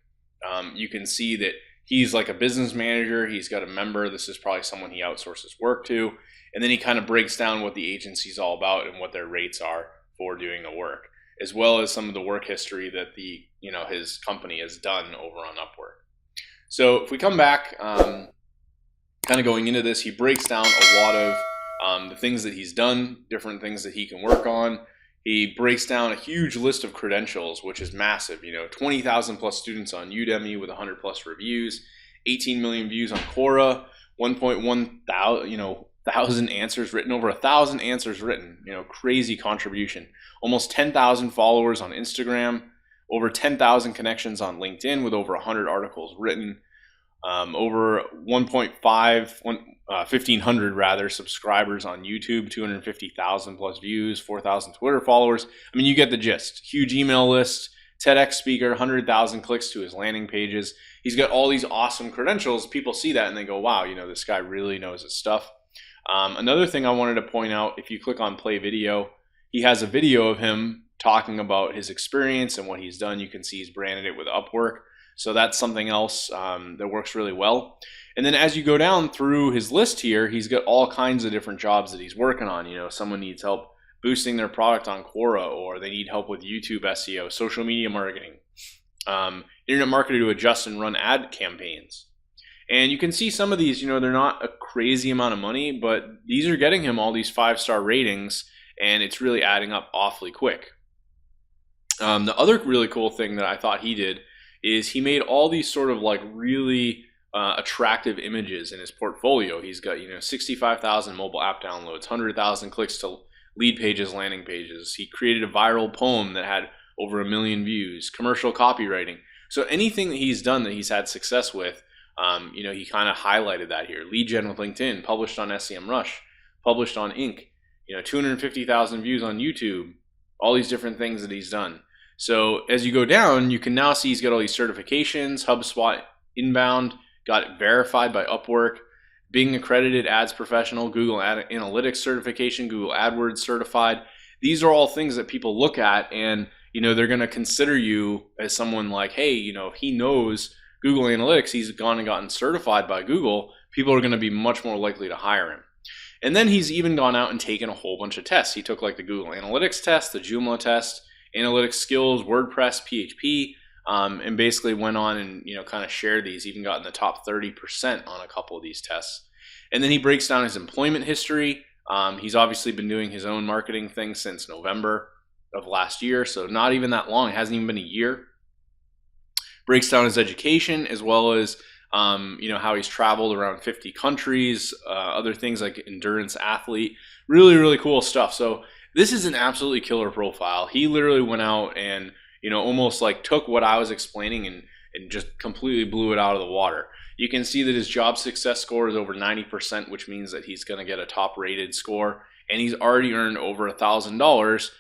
you can see that he's like a business manager. He's got a member. This is probably someone he outsources work to. And then he kind of breaks down what the agency's all about and what their rates are for doing the work, as well as some of the work history that his company has done over on Upwork. So if we come back, kind of going into this, he breaks down a lot of the things that he's done, different things that he can work on. He breaks down a huge list of credentials, which is massive. 20,000 plus students on Udemy with 100 plus reviews, 18 million views on Quora, 1.1 thousand answers written, over 1,000 answers written. Crazy contribution. Almost 10,000 followers on Instagram, over 10,000 connections on LinkedIn with over 100 articles written. Over 1,500 rather subscribers on YouTube, 250,000 plus views, 4,000 Twitter followers. I mean, you get the gist. Huge email list, TEDx speaker, 100,000 clicks to his landing pages. He's got all these awesome credentials. People see that and they go, wow, this guy really knows his stuff. Another thing I wanted to point out, if you click on play video, he has a video of him talking about his experience and what he's done. You can see he's branded it with Upwork. So that's something else that works really well. And then as you go down through his list here, he's got all kinds of different jobs that he's working on. Someone needs help boosting their product on Quora, or they need help with YouTube SEO, social media marketing, internet marketer to adjust and run ad campaigns. And you can see some of these, they're not a crazy amount of money, but these are getting him all these 5-star ratings, and it's really adding up awfully quick. The other really cool thing that I thought he did is he made all these sort of like really attractive images in his portfolio. He's got 65,000 mobile app downloads, 100,000 clicks to lead pages, landing pages. He created a viral poem that had over 1 million views, commercial copywriting. So anything that he's done that he's had success with, he kind of highlighted that here. Lead gen with LinkedIn, published on SEMrush, published on Inc. 250,000 views on YouTube. All these different things that he's done. So as you go down, you can now see he's got all these certifications, HubSpot Inbound, got it verified by Upwork, being accredited ads professional, Google Analytics certification, Google AdWords certified. These are all things that people look at and, they're going to consider you as someone like, hey, if he knows Google Analytics, he's gone and gotten certified by Google, people are going to be much more likely to hire him. And then he's even gone out and taken a whole bunch of tests. He took like the Google Analytics test, the Joomla test, analytics skills, WordPress, PHP, and basically went on and kind of shared these, even got in the top 30% on a couple of these tests. And then he breaks down his employment history. He's obviously been doing his own marketing thing since November of last year, so not even that long. It hasn't even been a year. Breaks down his education as well as how he's traveled around 50 countries, other things like endurance athlete. Really, really cool stuff. So this is an absolutely killer profile. He literally went out and, almost like took what I was explaining and just completely blew it out of the water. You can see that his job success score is over 90%, which means that he's going to get a top rated score. And he's already earned over $1,000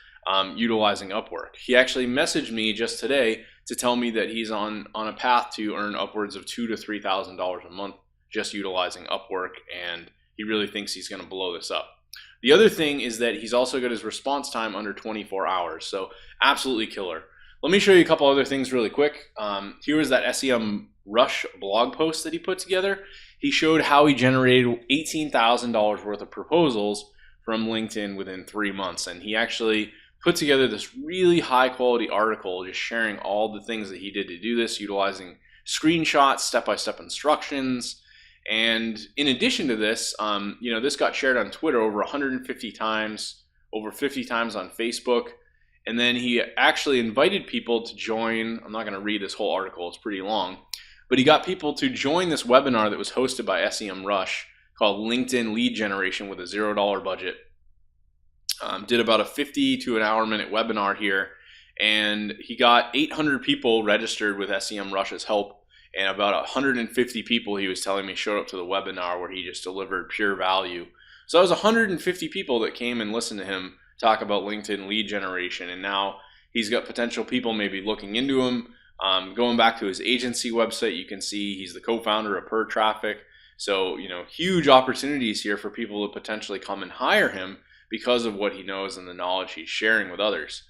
utilizing Upwork. He actually messaged me just today to tell me that he's on a path to earn upwards of $2,000 to $3,000 a month just utilizing Upwork. And he really thinks he's going to blow this up. The other thing is that he's also got his response time under 24 hours. So absolutely killer. Let me show you a couple other things really quick. Here is that SEMrush blog post that he put together. He showed how he generated $18,000 worth of proposals from LinkedIn within 3 months. And he actually put together this really high quality article just sharing all the things that he did to do this, utilizing screenshots, step-by-step instructions. And in addition to this, this got shared on Twitter over 150 times, over 50 times on Facebook. And then he actually invited people to join. I'm not going to read this whole article, it's pretty long. But he got people to join this webinar that was hosted by SEMrush called LinkedIn Lead Generation with a $0 budget. Did about a 50 to an hour minute webinar here. And he got 800 people registered with SEMrush's help. And about 150 people, he was telling me, showed up to the webinar where he just delivered pure value. So that was 150 people that came and listened to him talk about LinkedIn lead generation. And now he's got potential people maybe looking into him. Going back to his agency website, you can see he's the co-founder of Per Traffic. So, huge opportunities here for people to potentially come and hire him because of what he knows and the knowledge he's sharing with others.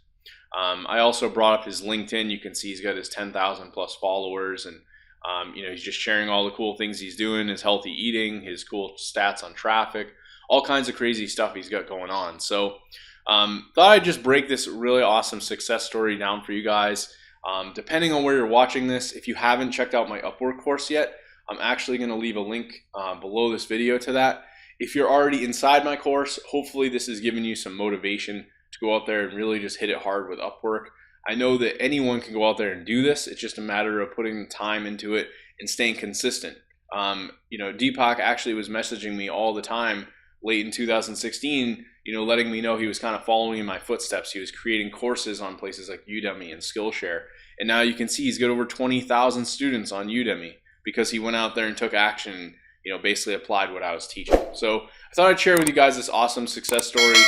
I also brought up his LinkedIn. You can see he's got his 10,000 plus followers, and he's just sharing all the cool things he's doing, his healthy eating, his cool stats on traffic, all kinds of crazy stuff he's got going on. So thought I'd just break this really awesome success story down for you guys. Depending on where you're watching this, if you haven't checked out my Upwork course yet, I'm actually going to leave a link below this video to that. If you're already inside my course, hopefully this has given you some motivation to go out there and really just hit it hard with Upwork. I know that anyone can go out there and do this. It's just a matter of putting time into it and staying consistent. Deepak actually was messaging me all the time late in 2016, letting me know he was kind of following in my footsteps. He was creating courses on places like Udemy and Skillshare. And now you can see he's got over 20,000 students on Udemy because he went out there and took action, basically applied what I was teaching. So I thought I'd share with you guys this awesome success story.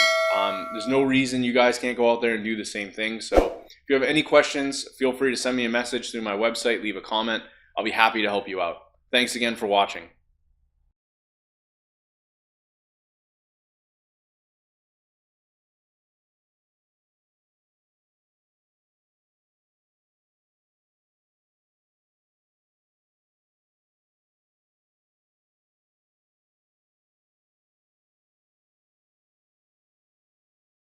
There's no reason you guys can't go out there and do the same thing. So if you have any questions, feel free to send me a message through my website, leave a comment. I'll be happy to help you out. Thanks again for watching.